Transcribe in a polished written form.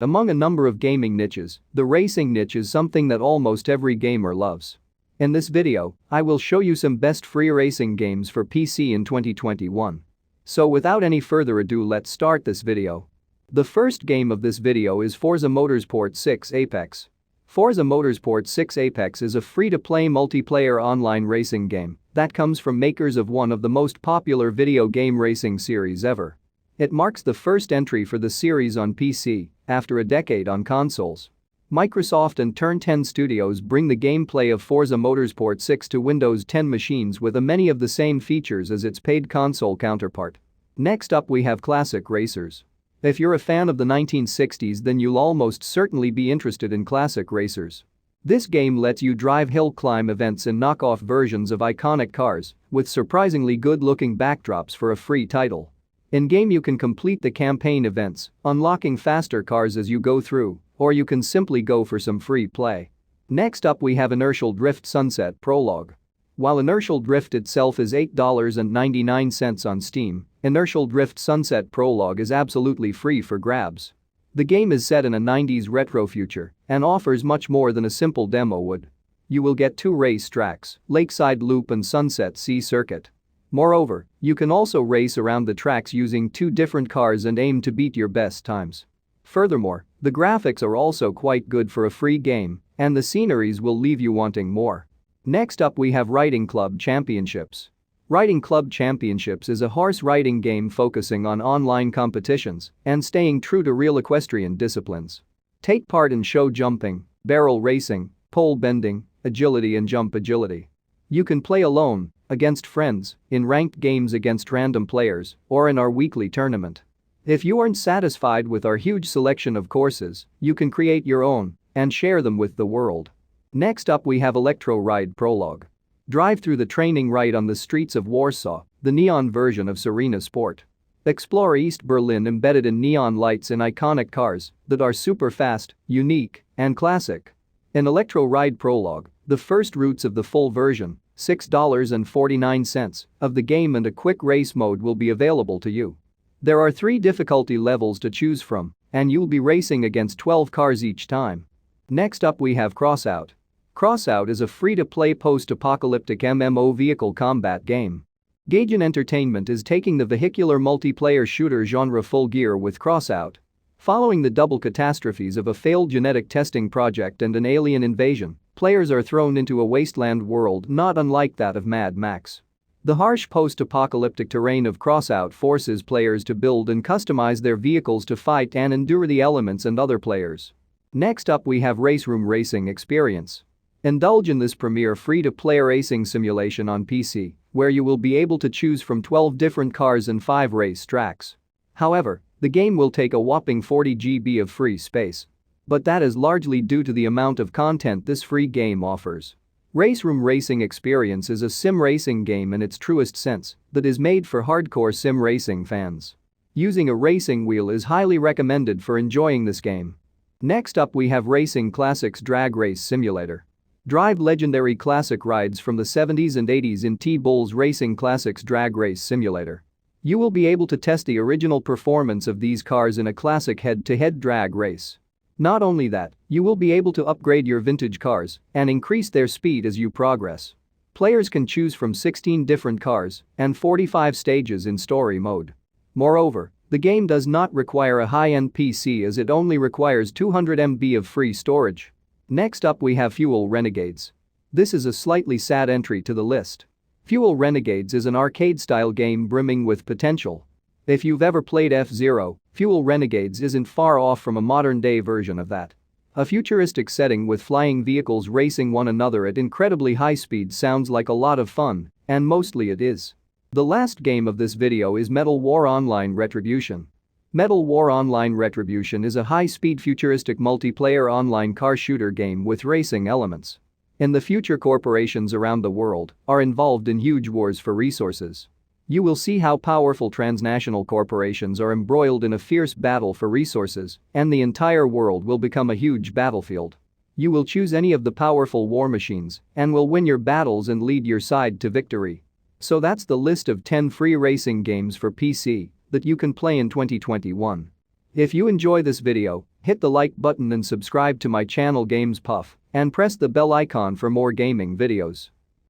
Among a number of gaming niches, the racing niche is something that almost every gamer loves. In this video, I will show you some best free racing games for PC in 2021. So without any further ado, let's start this video. The first game of this video is Forza Motorsport 6 Apex. Forza Motorsport 6 Apex is a free-to-play multiplayer online racing game that comes from makers of one of the most popular video game racing series ever. It marks the first entry for the series on PC after a decade on consoles. Microsoft and Turn 10 Studios bring the gameplay of Forza Motorsport 6 to Windows 10 machines with many of the same features as its paid console counterpart. Next up we have Classic Racers. If you're a fan of the 1960s, then you'll almost certainly be interested in Classic Racers. This game lets you drive hill climb events in knockoff versions of iconic cars with surprisingly good-looking backdrops for a free title. In-game you can complete the campaign events, unlocking faster cars as you go through, or you can simply go for some free play. Next up we have Inertial Drift Sunset Prologue. While Inertial Drift itself is $8.99 on Steam, Inertial Drift Sunset Prologue is absolutely free for grabs. The game is set in a 90s retro future and offers much more than a simple demo would. You will get 2 race tracks, Lakeside Loop and Sunset Sea Circuit. Moreover, you can also race around the tracks using 2 different cars and aim to beat your best times. Furthermore, the graphics are also quite good for a free game, and the sceneries will leave you wanting more. Next up we have Riding Club Championships. Riding Club Championships is a horse riding game focusing on online competitions and staying true to real equestrian disciplines. Take part in show jumping, barrel racing, pole bending, agility and jump agility. You can play alone, against friends, in ranked games against random players, or in our weekly tournament. If you aren't satisfied with our huge selection of courses, you can create your own and share them with the world. Next up we have Electro Ride Prologue. Drive through the training ride on the streets of Warsaw, the neon version of Serena Sport. Explore East Berlin embedded in neon lights in iconic cars that are super fast, unique, and classic. In Electro Ride Prologue, the first routes of the full version, $6.49 of the game and a quick race mode will be available to you. There are 3 difficulty levels to choose from, and you'll be racing against 12 cars each time. Next up we have Crossout. Crossout is a free-to-play post-apocalyptic MMO vehicle combat game. Gaijin Entertainment is taking the vehicular multiplayer shooter genre full gear with Crossout. Following the double catastrophes of a failed genetic testing project and an alien invasion, players are thrown into a wasteland world not unlike that of Mad Max. The harsh post-apocalyptic terrain of Crossout forces players to build and customize their vehicles to fight and endure the elements and other players. Next up we have RaceRoom Racing Experience. Indulge in this premier free-to-play racing simulation on PC, where you will be able to choose from 12 different cars and 5 race tracks. However, the game will take a whopping 40 GB of free space. But that is largely due to the amount of content this free game offers. RaceRoom Racing Experience is a sim racing game in its truest sense that is made for hardcore sim racing fans. Using a racing wheel is highly recommended for enjoying this game. Next up we have Racing Classics Drag Race Simulator. Drive legendary classic rides from the 70s and 80s in T-Bull's Racing Classics Drag Race Simulator. You will be able to test the original performance of these cars in a classic head-to-head drag race. Not only that, you will be able to upgrade your vintage cars and increase their speed as you progress. Players can choose from 16 different cars and 45 stages in story mode. Moreover, the game does not require a high-end PC as it only requires 200 MB of free storage. Next up we have Fuel Renegades. This is a slightly sad entry to the list. Fuel Renegades is an arcade-style game brimming with potential. If you've ever played F-Zero, Fuel Renegades isn't far off from a modern-day version of that. A futuristic setting with flying vehicles racing one another at incredibly high speed sounds like a lot of fun, and mostly it is. The last game of this video is Medal War Online Retribution. Medal War Online Retribution is a high-speed futuristic multiplayer online car shooter game with racing elements. In the future, corporations around the world are involved in huge wars for resources. You will see how powerful transnational corporations are embroiled in a fierce battle for resources, and the entire world will become a huge battlefield. You will choose any of the powerful war machines and will win your battles and lead your side to victory. So that's the list of 10 free racing games for PC that you can play in 2021. If you enjoy this video, Hit the like button and subscribe to my channel Games Puff, and press the bell icon for more gaming videos.